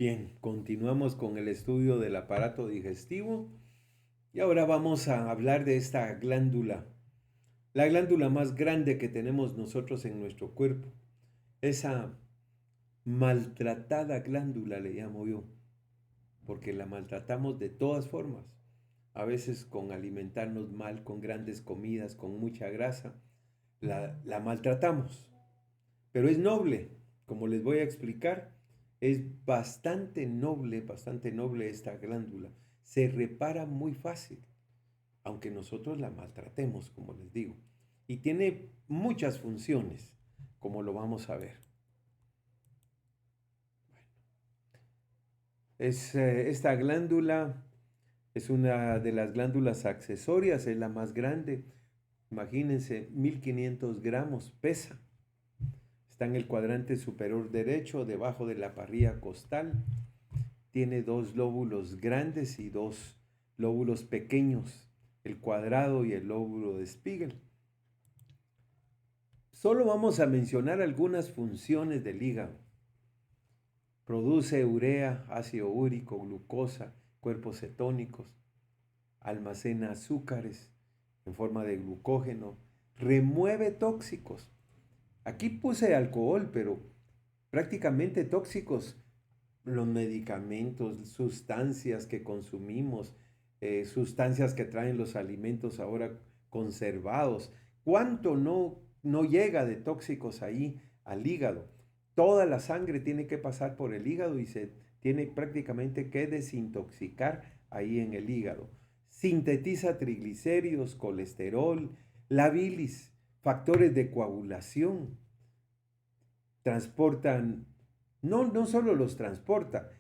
Bien, continuamos con el estudio del aparato digestivo y ahora vamos a hablar de esta glándula, la glándula más grande que tenemos nosotros en nuestro cuerpo, esa maltratada glándula le llamo yo, porque la maltratamos de todas formas, a veces con alimentarnos mal, con grandes comidas, con mucha grasa, la maltratamos. Pero es noble, como les voy a explicar, es bastante noble esta glándula. Se repara muy fácil, aunque nosotros la maltratemos, como les digo. Y tiene muchas funciones, como lo vamos a ver. Esta glándula es una de las glándulas accesorias, es la más grande. Imagínense, 1500 gramos pesa. Está en el cuadrante superior derecho, debajo de la parrilla costal. Tiene dos lóbulos grandes y dos lóbulos pequeños, el cuadrado y el lóbulo de Spiegel. Solo vamos a mencionar algunas funciones del hígado. Produce urea, ácido úrico, glucosa, cuerpos cetónicos, almacena azúcares en forma de glucógeno, remueve tóxicos. Aquí puse alcohol, pero prácticamente tóxicos, los medicamentos, sustancias que consumimos, sustancias que traen los alimentos ahora conservados. ¿Cuánto no llega de tóxicos ahí al hígado? Toda la sangre tiene que pasar por el hígado y se tiene prácticamente que desintoxicar ahí en el hígado. Sintetiza triglicéridos, colesterol, la bilis, factores de coagulación, transportan, no solo los transporta,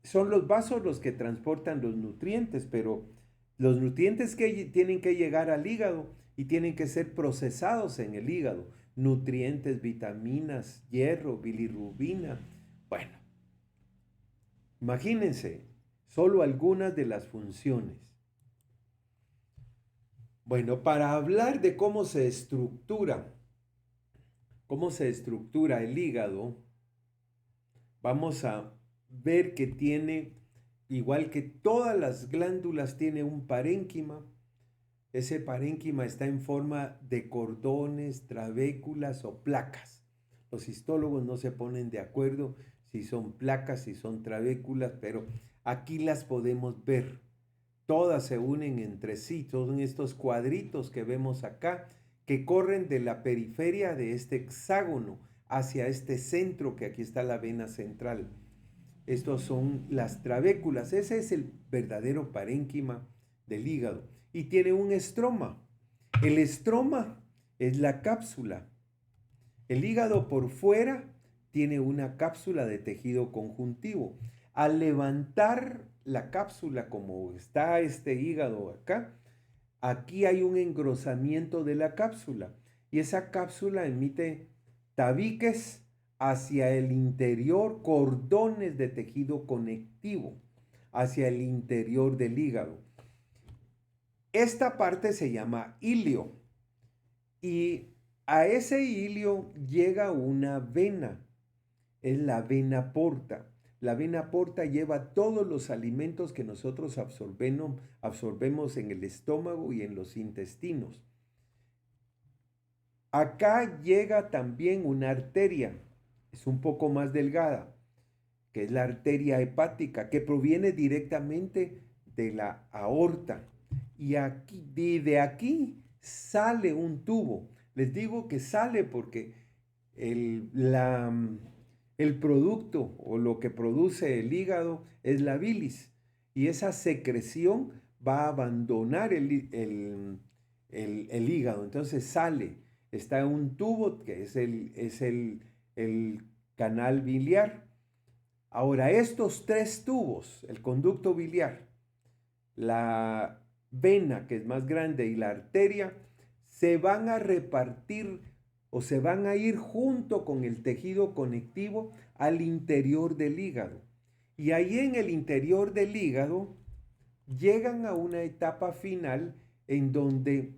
son los vasos los que transportan los nutrientes, pero los nutrientes que tienen que llegar al hígado y tienen que ser procesados en el hígado, nutrientes, vitaminas, hierro, bilirrubina. Bueno, imagínense, solo algunas de las funciones. Bueno, para hablar de cómo se estructura el hígado, vamos a ver que tiene, igual que todas las glándulas, tiene un parénquima. Ese parénquima está en forma de cordones, trabéculas o placas. Los histólogos no se ponen de acuerdo si son placas, si son trabéculas, pero aquí las podemos ver. Todas se unen entre sí, son estos cuadritos que vemos acá, que corren de la periferia de este hexágono hacia este centro, que aquí está la vena central. Estos son las trabéculas, ese es el verdadero parénquima del hígado. Y tiene un estroma. El estroma es la cápsula. El hígado por fuera tiene una cápsula de tejido conjuntivo. Al levantar la cápsula, como está este hígado acá, aquí hay un engrosamiento de la cápsula y esa cápsula emite tabiques hacia el interior, cordones de tejido conectivo hacia el interior del hígado. Esta parte se llama ilio y a ese ilio llega una vena, es la vena porta. La vena porta lleva todos los alimentos que nosotros absorbemos en el estómago y en los intestinos. Acá llega también una arteria, es un poco más delgada, que es la arteria hepática, que proviene directamente de la aorta. Y de aquí sale un tubo. Les digo que sale porque el producto o lo que produce el hígado es la bilis. Y esa secreción va a abandonar el hígado. Entonces sale. Está un tubo que es el canal biliar. Ahora, estos tres tubos, el conducto biliar, la vena, que es más grande, y la arteria, se van a repartir o se van a ir junto con el tejido conectivo al interior del hígado. Y ahí en el interior del hígado llegan a una etapa final en donde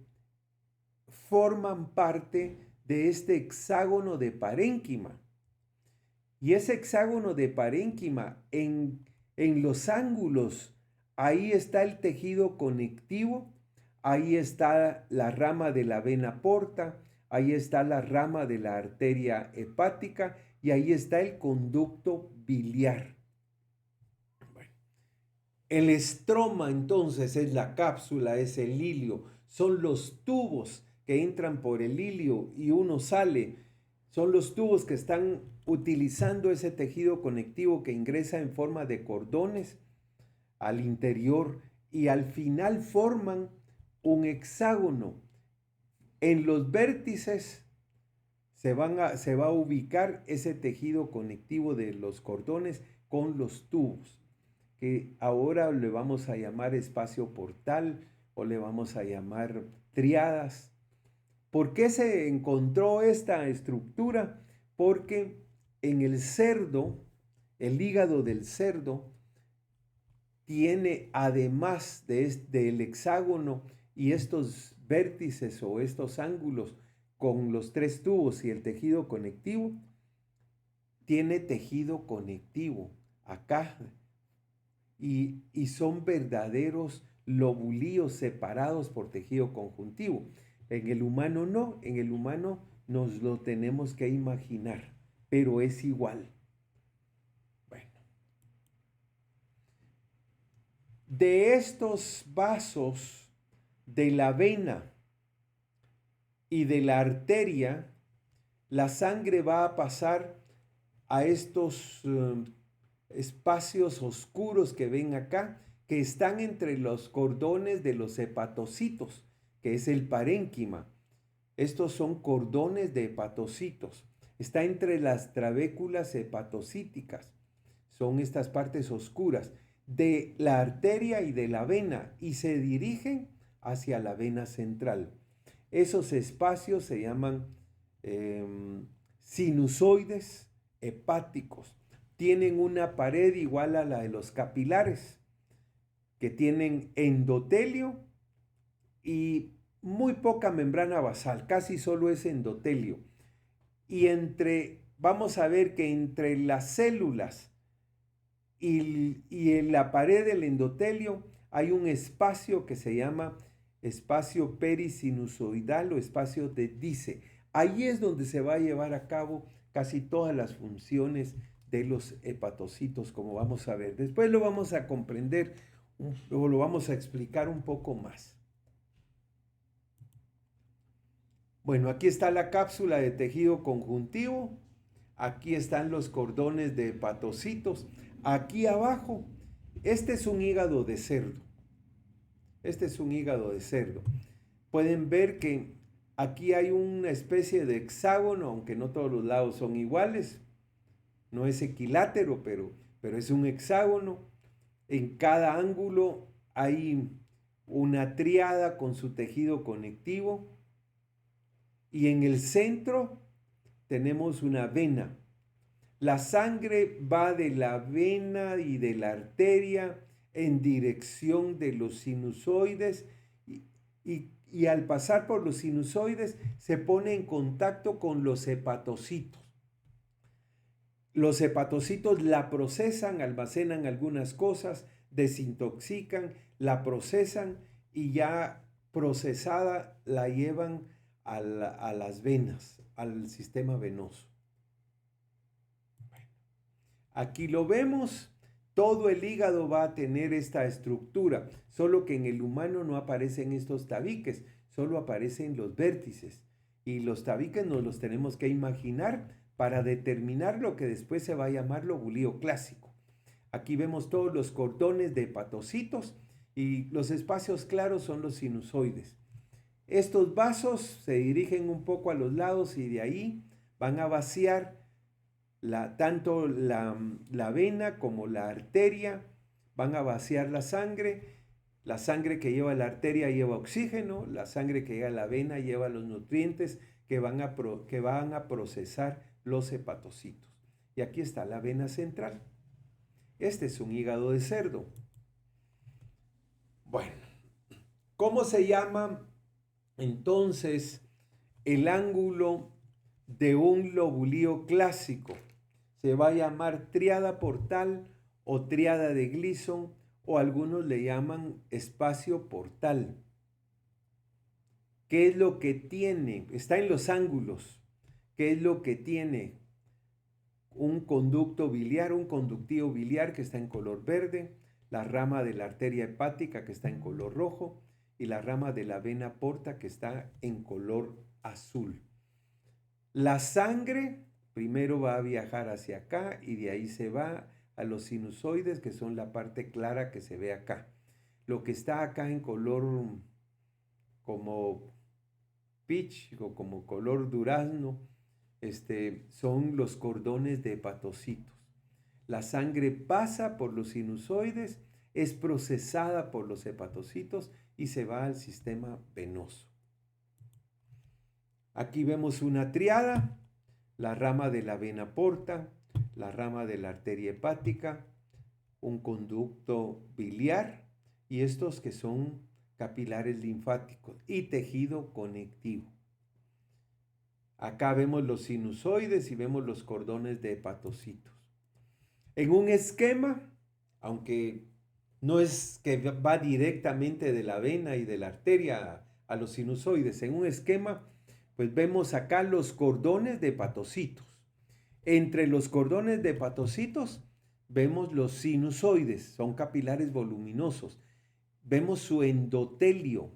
forman parte de este hexágono de parénquima. Y ese hexágono de parénquima en los ángulos, ahí está el tejido conectivo, ahí está la rama de la vena porta, ahí está la rama de la arteria hepática y ahí está el conducto biliar. Bueno, el estroma entonces es la cápsula, es el hilio, son los tubos que entran por el hilio y uno sale. Son los tubos que están utilizando ese tejido conectivo que ingresa en forma de cordones al interior y al final forman un hexágono. En los vértices se va a ubicar ese tejido conectivo de los cordones con los tubos, que ahora le vamos a llamar espacio portal o le vamos a llamar triadas. ¿Por qué se encontró esta estructura? Porque en el cerdo, el hígado del cerdo, tiene además del hexágono y estos vértices o estos ángulos con los tres tubos y el tejido conectivo, tiene tejido conectivo acá y son verdaderos lobulíos separados por tejido conjuntivo. En el humano no, en el humano nos lo tenemos que imaginar, pero es igual. Bueno, de estos vasos de la vena y de la arteria, la sangre va a pasar a estos espacios oscuros que ven acá, que están entre los cordones de los hepatocitos, que es el parénquima. Estos son cordones de hepatocitos. Está entre las trabéculas hepatocíticas. Son estas partes oscuras de la arteria y de la vena y se dirigen hacia la vena central. Esos espacios se llaman sinusoides hepáticos. Tienen una pared igual a la de los capilares, que tienen endotelio y muy poca membrana basal, casi solo es endotelio. Y vamos a ver que entre las células y en la pared del endotelio hay un espacio que se llama espacio perisinusoidal o espacio de Dice. Ahí es donde se va a llevar a cabo casi todas las funciones de los hepatocitos, como vamos a ver. Después lo vamos a comprender o lo vamos a explicar un poco más. Bueno, aquí está la cápsula de tejido conjuntivo. Aquí están los cordones de hepatocitos. Aquí abajo, este es un hígado de cerdo. Este es un hígado de cerdo. Pueden ver que aquí hay una especie de hexágono, aunque no todos los lados son iguales. No es equilátero, pero es un hexágono. En cada ángulo hay una triada con su tejido conectivo. Y en el centro tenemos una vena. La sangre va de la vena y de la arteria en dirección de los sinusoides y al pasar por los sinusoides se pone en contacto con los hepatocitos. Los hepatocitos la procesan, almacenan algunas cosas, desintoxican, la procesan y ya procesada la llevan a las venas, al sistema venoso. Bueno, aquí lo vemos, todo el hígado va a tener esta estructura, solo que en el humano no aparecen estos tabiques, solo aparecen los vértices. Y los tabiques nos los tenemos que imaginar para determinar lo que después se va a llamar lobulío clásico. Aquí vemos todos los cordones de hepatocitos y los espacios claros son los sinusoides. Estos vasos se dirigen un poco a los lados y de ahí van a vaciar tanto la vena como la arteria, van a vaciar la sangre. La sangre que lleva la arteria lleva oxígeno, la sangre que lleva a la vena lleva los nutrientes que van a procesar los hepatocitos. Y aquí está la vena central. Este es un hígado de cerdo. Bueno, ¿cómo se llama entonces el ángulo de un lobulío clásico? Se va a llamar tríada portal o tríada de Gleason, o algunos le llaman espacio portal. ¿Qué es lo que tiene? Está en los ángulos. ¿Qué es lo que tiene? Un conducto biliar, un conductivo biliar que está en color verde, la rama de la arteria hepática que está en color rojo y la rama de la vena porta que está en color azul. La sangre primero va a viajar hacia acá y de ahí se va a los sinusoides, que son la parte clara que se ve acá. Lo que está acá en color como peach o como color durazno, son los cordones de hepatocitos. La sangre pasa por los sinusoides, es procesada por los hepatocitos y se va al sistema venoso. Aquí vemos una triada, la rama de la vena porta, la rama de la arteria hepática, un conducto biliar y estos que son capilares linfáticos y tejido conectivo. Acá vemos los sinusoides y vemos los cordones de hepatocitos. En un esquema, aunque no es que va directamente de la vena y de la arteria a los sinusoides, en un esquema, pues vemos acá los cordones de hepatocitos. Entre los cordones de hepatocitos vemos los sinusoides, son capilares voluminosos. Vemos su endotelio.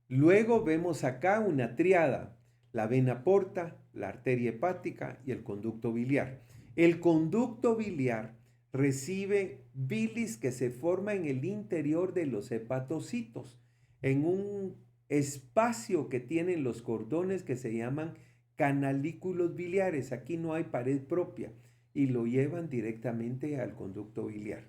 Luego vemos acá una triada, la vena porta, la arteria hepática y el conducto biliar. El conducto biliar recibe bilis que se forma en el interior de los hepatocitos, en un espacio que tienen los cordones que se llaman canalículos biliares. Aquí no hay pared propia y lo llevan directamente al conducto biliar.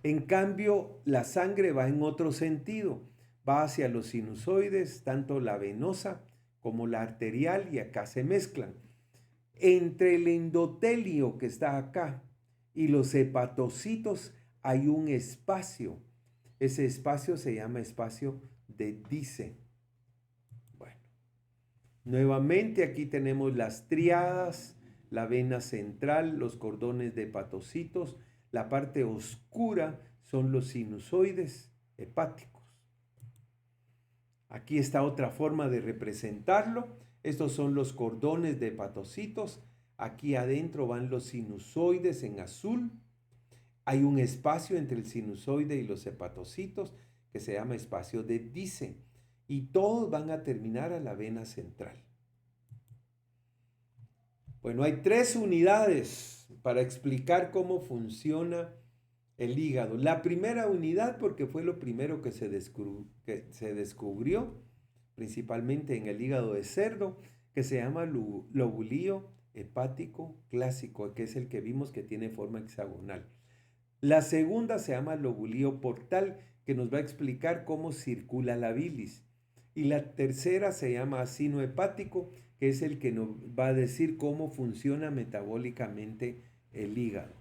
En cambio, la sangre va en otro sentido, va hacia los sinusoides, tanto la venosa como la arterial, y acá se mezclan. Entre el endotelio que está acá y los hepatocitos hay un espacio. Ese espacio se llama espacio de Dice. Bueno, nuevamente aquí tenemos las triadas, la vena central, los cordones de hepatocitos. La parte oscura son los sinusoides hepáticos. Aquí está otra forma de representarlo. Estos son los cordones de hepatocitos. Aquí adentro van los sinusoides en azul. Hay un espacio entre el sinusoide y los hepatocitos que se llama espacio de Dice. Y todos van a terminar a la vena central. Bueno, hay 3 unidades para explicar cómo funciona el hígado. La primera unidad, porque fue lo primero que se descubrió, principalmente en el hígado de cerdo, que se llama lobulillo hepático clásico, que es el que vimos que tiene forma hexagonal. La segunda se llama lobulillo portal, que nos va a explicar cómo circula la bilis. Y la tercera se llama acino hepático, que es el que nos va a decir cómo funciona metabólicamente el hígado.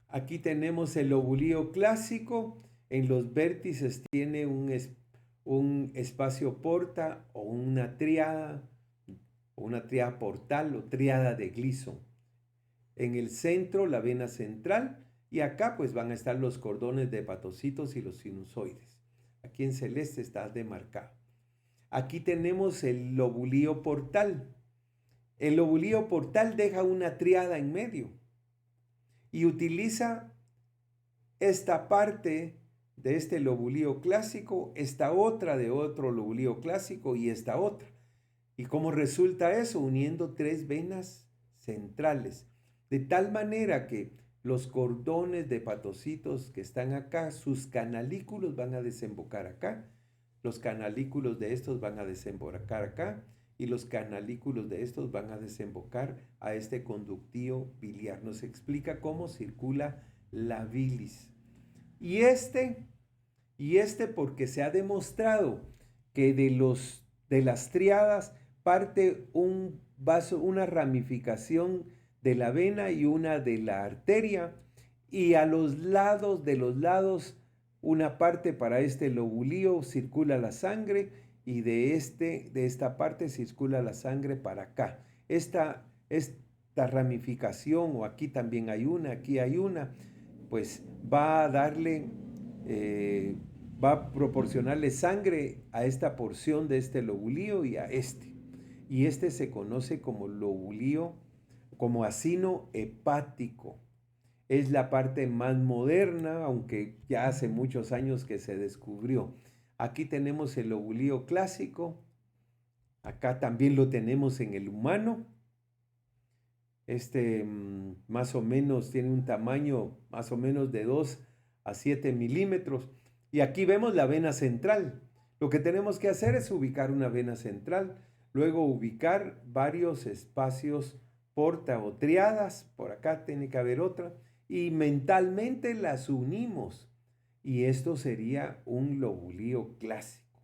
Aquí tenemos el lobulillo clásico. En los vértices tiene un espacio porta o una triada portal o triada de Gleason. En el centro la vena central y acá pues van a estar los cordones de hepatocitos y los sinusoides. Aquí en celeste está demarcado. Aquí tenemos el lobulillo portal. El lobulillo portal deja una triada en medio y utiliza esta parte de este lobulillo clásico, esta otra de otro lobulillo clásico y esta otra. ¿Y cómo resulta eso? Uniendo 3 venas centrales. De tal manera que los cordones de hepatocitos que están acá, sus canalículos van a desembocar acá, los canalículos de estos van a desembocar acá y los canalículos de estos van a desembocar a este conductivo biliar. Nos explica cómo circula la bilis. Y este porque se ha demostrado que de las triadas parte un vaso, una ramificación de la vena y una de la arteria, y a los lados una parte para este lobulillo circula la sangre y de esta parte circula la sangre para acá. esta ramificación, o aquí también hay una, aquí hay una, pues va a darle, va a proporcionarle sangre a esta porción de este lobulío y a este. Y este se conoce como lobulío, como acino hepático. Es la parte más moderna, aunque ya hace muchos años que se descubrió. Aquí tenemos el lobulío clásico. Acá también lo tenemos en el humano. Más o menos tiene un tamaño más o menos de 2 a 7 milímetros. Y aquí vemos la vena central. Lo que tenemos que hacer es ubicar una vena central, luego ubicar varios espacios porta o triadas, por acá tiene que haber otra, y mentalmente las unimos. Y esto sería un lobulío clásico.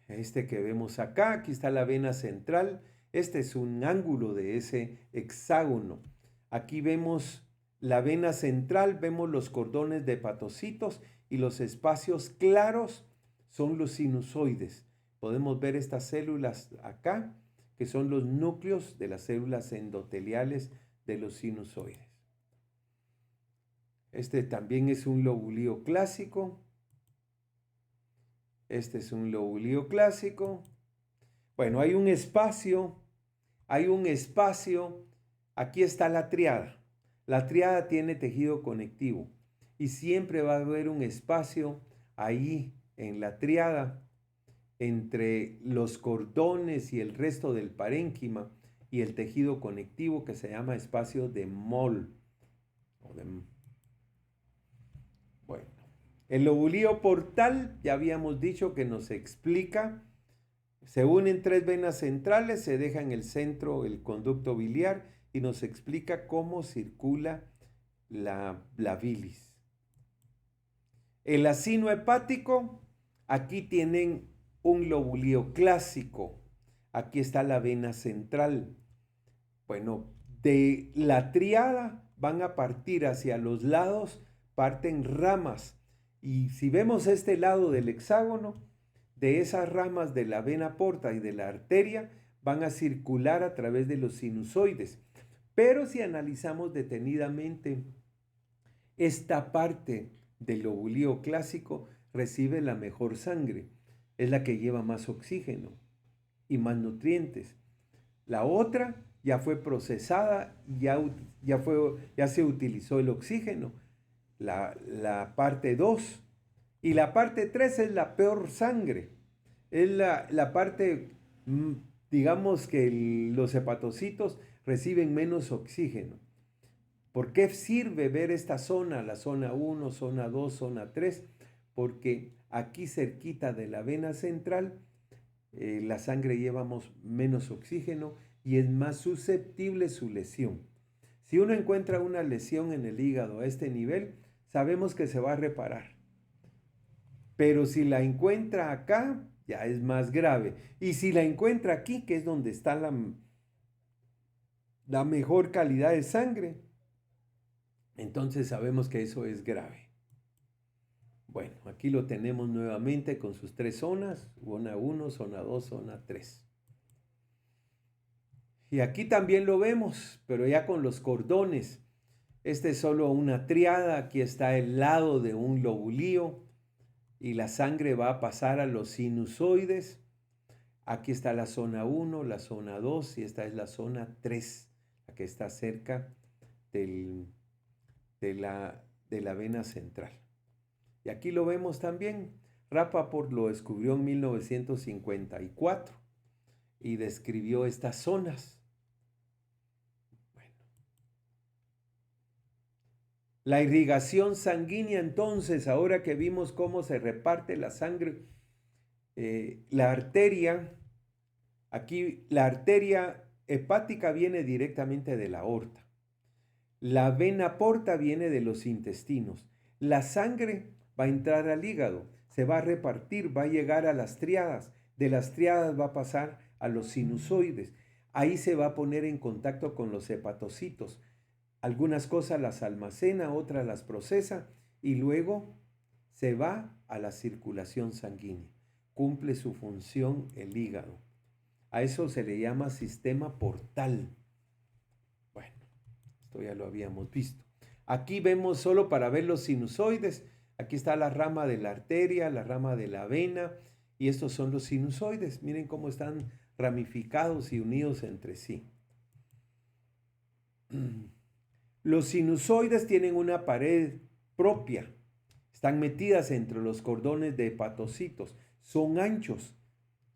Este que vemos acá, aquí está la vena central. Este es un ángulo de ese hexágono. Aquí vemos la vena central, vemos los cordones de hepatocitos y los espacios claros son los sinusoides. Podemos ver estas células acá, que son los núcleos de las células endoteliales de los sinusoides. Este también es un lobulío clásico. Este es un lobulío clásico. Bueno, hay un espacio. Aquí está la triada. La triada tiene tejido conectivo y siempre va a haber un espacio ahí en la triada entre los cordones y el resto del parénquima y el tejido conectivo, que se llama espacio de Moll. Bueno, el lobulío portal, ya habíamos dicho que nos explica, se unen 3 venas centrales, se deja en el centro el conducto biliar y nos explica cómo circula la bilis. El acino hepático, aquí tienen un lobulío clásico. Aquí está la vena central. Bueno, de la triada van a partir hacia los lados, parten ramas. Y si vemos este lado del hexágono, de esas ramas de la vena porta y de la arteria van a circular a través de los sinusoides. Pero si analizamos detenidamente, esta parte del lobulío clásico recibe la mejor sangre. Es la que lleva más oxígeno y más nutrientes. La otra ya fue procesada, ya se utilizó el oxígeno. La parte 2 y la parte 3 es la peor sangre. Es la parte, digamos que los hepatocitos reciben menos oxígeno. ¿Por qué sirve ver esta zona, la zona 1, zona 2, zona 3? Porque aquí cerquita de la vena central, la sangre llevamos menos oxígeno y es más susceptible su lesión. Si uno encuentra una lesión en el hígado a este nivel, sabemos que se va a reparar. Pero si la encuentra acá, ya es más grave. Y si la encuentra aquí, que es donde está la mejor calidad de sangre, entonces sabemos que eso es grave. Bueno, aquí lo tenemos nuevamente con sus 3 zonas, zona 1, zona 2, zona 3. Y aquí también lo vemos, pero ya con los cordones. Este es solo una triada, aquí está el lado de un lobulío y la sangre va a pasar a los sinusoides. Aquí está la zona 1, la zona 2 y esta es la zona 3, la que está cerca de la vena central. Y aquí lo vemos también. Rappaport lo descubrió en 1954 y describió estas zonas. Bueno. La irrigación sanguínea, entonces, ahora que vimos cómo se reparte la sangre, la arteria, aquí la arteria hepática viene directamente de la aorta. La vena porta viene de los intestinos. La sangre va a entrar al hígado, se va a repartir, va a llegar a las triadas. De las triadas va a pasar a los sinusoides. Ahí se va a poner en contacto con los hepatocitos. Algunas cosas las almacena, otras las procesa y luego se va a la circulación sanguínea. Cumple su función el hígado. A eso se le llama sistema portal. Bueno, esto ya lo habíamos visto. Aquí vemos solo para ver los sinusoides. Aquí está la rama de la arteria, la rama de la vena, y estos son los sinusoides. Miren cómo están ramificados y unidos entre sí. Los sinusoides tienen una pared propia. Están metidas entre los cordones de hepatocitos. Son anchos,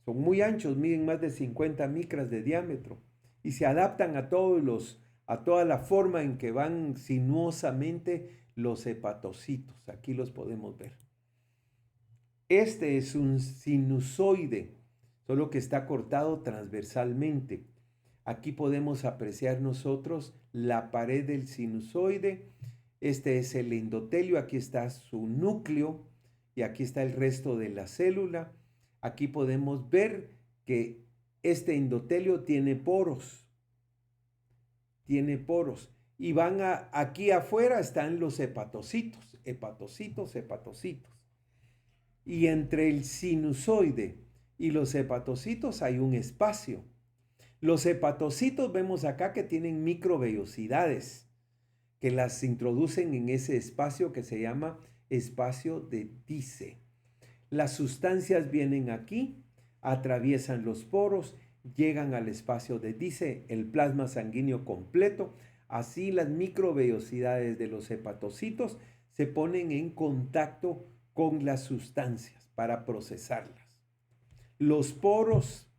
son muy anchos, miden más de 50 micras de diámetro y se adaptan a toda la forma en que van sinuosamente los hepatocitos. Aquí los podemos ver. Este es un sinusoide, solo que está cortado transversalmente. Aquí podemos apreciar nosotros la pared del sinusoide. Este es el endotelio, aquí está su núcleo y aquí está el resto de la célula. Aquí podemos ver que este endotelio tiene poros. Tiene poros. Y aquí afuera están los hepatocitos, hepatocitos, hepatocitos. Y entre el sinusoide y los hepatocitos hay un espacio. Los hepatocitos vemos acá que tienen microvellosidades que las introducen en ese espacio que se llama espacio de Dice. Las sustancias vienen aquí, atraviesan los poros, llegan al espacio de Dice, el plasma sanguíneo completo. Así las microvellosidades de los hepatocitos se ponen en contacto con las sustancias para procesarlas. Los poros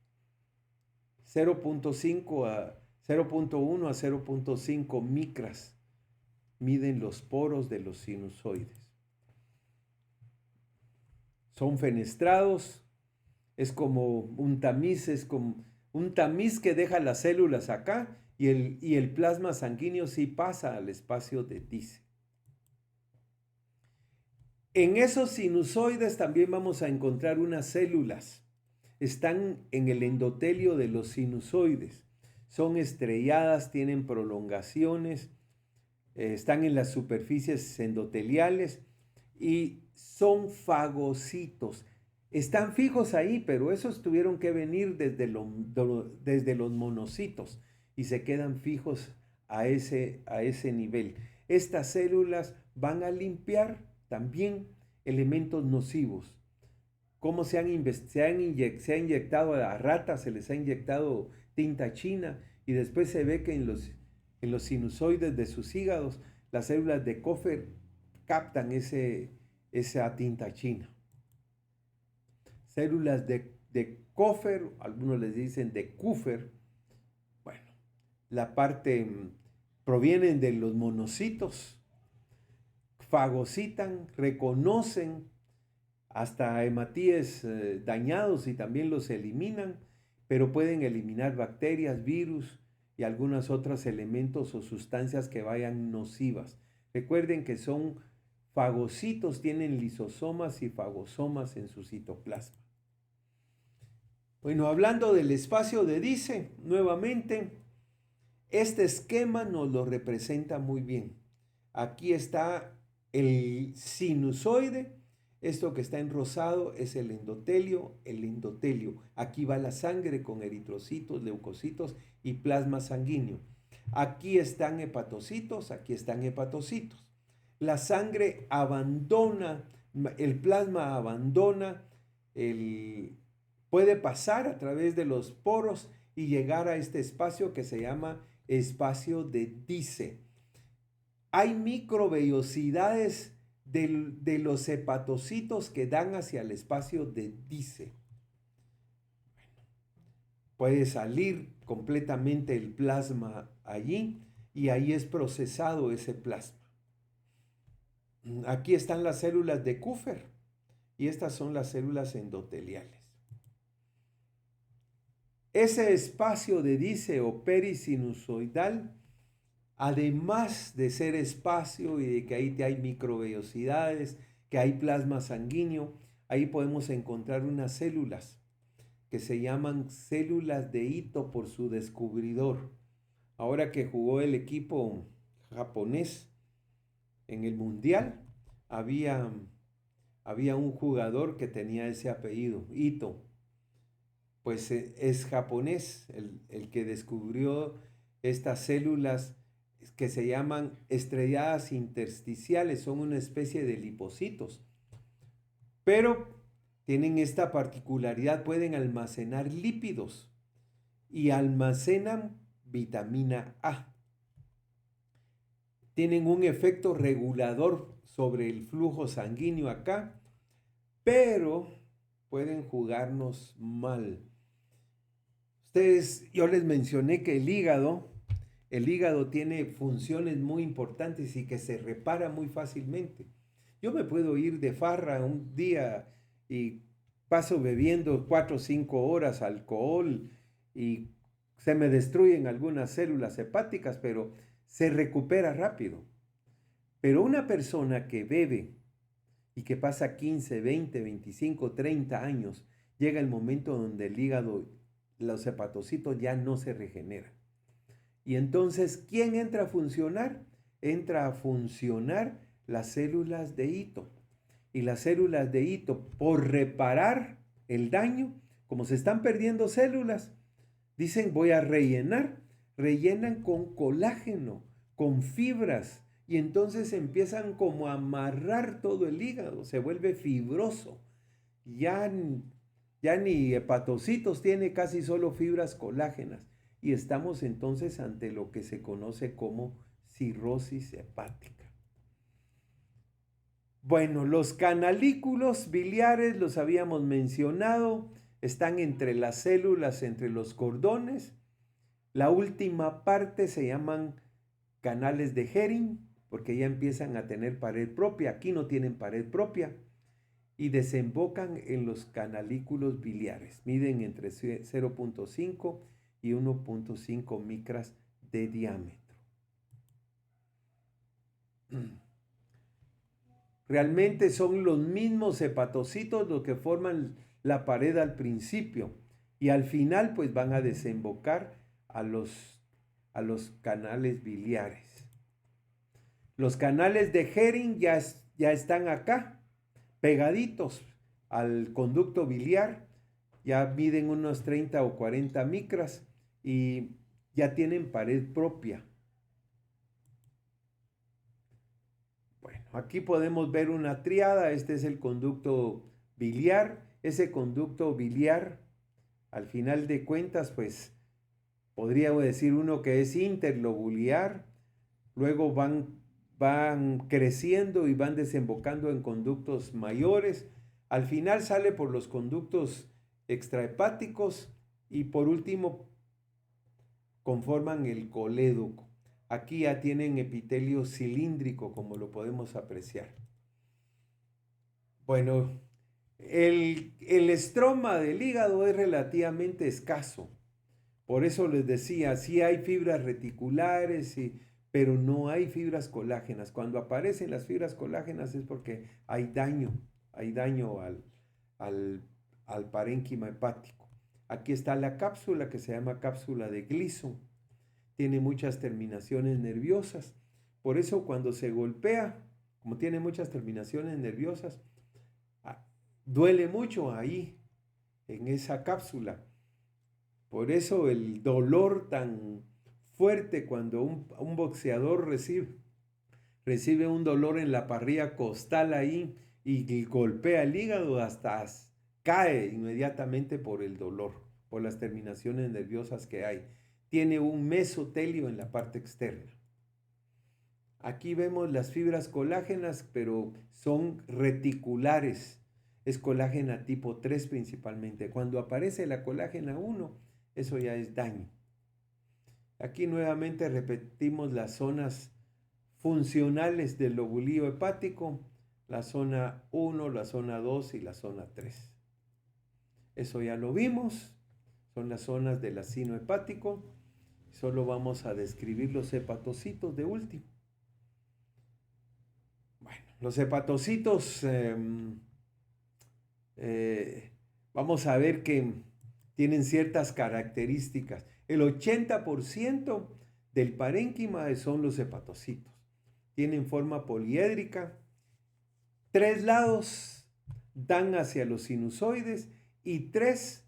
0.5 a 0.1 a 0.5 micras miden los poros de los sinusoides. Son fenestrados, es como un tamiz, que deja las células acá y el plasma sanguíneo sí pasa al espacio de Dice. En esos sinusoides también vamos a encontrar unas células. Están en el endotelio de los sinusoides. Son estrelladas, tienen prolongaciones, están en las superficies endoteliales y son fagocitos. Están fijos ahí, pero esos tuvieron que venir desde los monocitos y se quedan fijos a ese nivel. Estas células van a limpiar también elementos nocivos. Cómo se ha inyectado a ratas, se les ha inyectado tinta china y después se ve que en los sinusoides de sus hígados las células de Kupffer captan esa tinta china. Células de Kupffer, algunos les dicen de Kupffer. Bueno, la parte provienen de los monocitos, fagocitan, reconocen hasta hematíes dañados y también los eliminan, pero pueden eliminar bacterias, virus y algunos otros elementos o sustancias que vayan nocivas. Recuerden que son fagocitos, tienen lisosomas y fagosomas en su citoplasma. Bueno, hablando del espacio de Dice, nuevamente, este esquema nos lo representa muy bien. Aquí está el sinusoide. Esto que está en rosado es el endotelio. Aquí va la sangre con eritrocitos, leucocitos y plasma sanguíneo. Aquí están hepatocitos, aquí están hepatocitos. La sangre abandona, el plasma abandona, puede pasar a través de los poros y llegar a este espacio que se llama espacio de Dice. Hay microvellosidades de los hepatocitos que dan hacia el espacio de Dice. Puede salir completamente el plasma allí y ahí es procesado ese plasma. Aquí están las células de Kupffer y estas son las células endoteliales. Ese espacio de Dice o perisinusoidal, además de ser espacio y de que ahí hay microvellosidades, que hay plasma sanguíneo, ahí podemos encontrar unas células que se llaman células de Ito por su descubridor. Ahora que jugó el equipo japonés en el mundial, había un jugador que tenía ese apellido, Ito. pues es japonés, el que descubrió estas células que se llaman estrelladas intersticiales, son una especie de lipocitos, pero tienen esta particularidad, pueden almacenar lípidos y almacenan vitamina A. Tienen un efecto regulador sobre el flujo sanguíneo acá, pero pueden jugarnos mal. Yo les mencioné que el hígado tiene funciones muy importantes y que se repara muy fácilmente. Yo me puedo ir de farra un día y paso bebiendo 4 o 5 horas alcohol y se me destruyen algunas células hepáticas, pero se recupera rápido. Pero una persona que bebe y que pasa 15, 20, 25, 30 años, llega el momento donde el hígado, los hepatocitos ya no se regeneran. Y entonces, ¿quién entra a funcionar? Entra a funcionar las células de hito. Y las células de hito, por reparar el daño, como se están perdiendo células, dicen voy a rellenar. Rellenan con colágeno, con fibras, y entonces empiezan como a amarrar todo el hígado, se vuelve fibroso. Ya, ya ni hepatocitos tiene, casi solo fibras colágenas. Y estamos entonces ante lo que se conoce como cirrosis hepática. Bueno, los canalículos biliares los habíamos mencionado, están entre las células, entre los cordones. La última parte se llaman canales de Hering, porque ya empiezan a tener pared propia. Aquí no tienen pared propia. Y desembocan en los canalículos biliares. Miden entre 0.5 y 1.5 micras de diámetro. Realmente son los mismos hepatocitos los que forman la pared al principio. Y al final pues van a desembocar a los canales biliares. Los canales de Hering ya están acá, pegaditos al conducto biliar, ya miden unos 30 o 40 micras y ya tienen pared propia. Bueno, aquí podemos ver una triada, este es el conducto biliar, ese conducto biliar, al final de cuentas, pues podría decir uno que es interlobular, luego van creciendo y van desembocando en conductos mayores, al final sale por los conductos extrahepáticos y por último conforman el colédoco. Aquí ya tienen epitelio cilíndrico, como lo podemos apreciar. Bueno, el estroma del hígado es relativamente escaso. Por eso les decía, sí hay fibras reticulares, pero no hay fibras colágenas. Cuando aparecen las fibras colágenas es porque hay daño al parénquima hepático. Aquí está la cápsula que se llama cápsula de Gleason. Tiene muchas terminaciones nerviosas. Por eso cuando se golpea, como tiene muchas terminaciones nerviosas, duele mucho ahí, en esa cápsula. Por eso el dolor tan fuerte cuando un boxeador recibe un dolor en la parrilla costal ahí y golpea el hígado, hasta cae inmediatamente por el dolor, por las terminaciones nerviosas que hay. Tiene un mesotelio en la parte externa. Aquí vemos las fibras colágenas, pero son reticulares. Es colágena tipo 3 principalmente. Cuando aparece la colágena 1, eso ya es daño. Aquí nuevamente repetimos las zonas funcionales del lobulillo hepático, la zona 1, la zona 2 y la zona 3. Eso ya lo vimos, son las zonas del acino hepático. Solo vamos a describir los hepatocitos de último. Bueno, los hepatocitos, vamos a ver que tienen ciertas características. El 80% del parénquima son los hepatocitos. Tienen forma poliédrica. 3 lados dan hacia los sinusoides y 3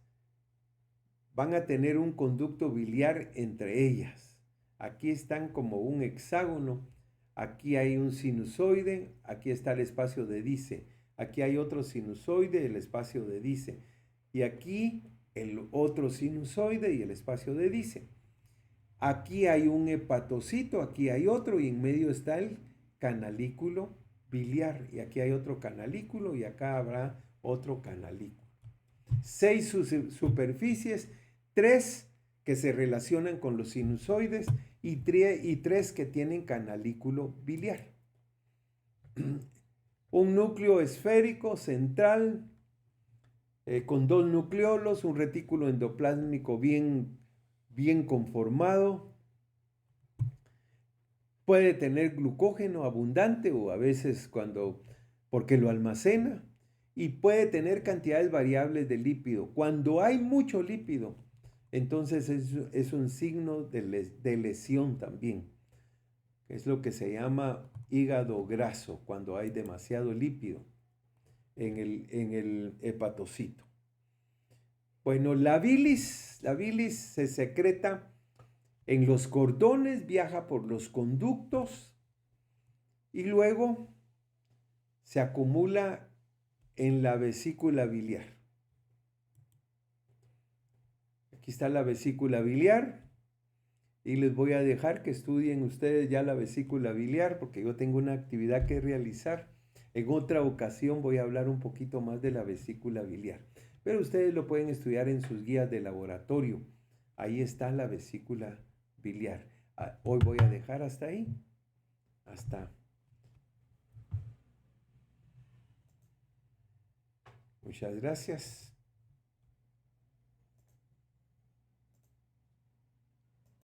van a tener un conducto biliar entre ellas. Aquí están como un hexágono. Aquí hay un sinusoide, aquí está el espacio de Dice. Aquí hay otro sinusoide, el espacio de Dice. Y aquí el otro sinusoide y el espacio de Dice. Aquí hay un hepatocito, aquí hay otro y en medio está el canalículo biliar. Y aquí hay otro canalículo y acá habrá otro canalículo. 6 superficies, 3 que se relacionan con los sinusoides y 3 que tienen canalículo biliar. Un núcleo esférico central con 2 nucleolos, un retículo endoplásmico bien conformado. Puede tener glucógeno abundante o a veces porque lo almacena. Y puede tener cantidades variables de lípido. Cuando hay mucho lípido, entonces es un signo de lesión también. Es lo que se llama hígado graso, cuando hay demasiado lípido en el hepatocito. Bueno, la bilis se secreta en los cordones, viaja por los conductos y luego se acumula en la vesícula biliar. Aquí está la vesícula biliar y les voy a dejar que estudien ustedes ya la vesícula biliar porque yo tengo una actividad que realizar. En otra ocasión voy a hablar un poquito más de la vesícula biliar, pero ustedes lo pueden estudiar en sus guías de laboratorio. Ahí está la vesícula biliar. Hoy voy a dejar hasta ahí. Hasta. Muchas gracias.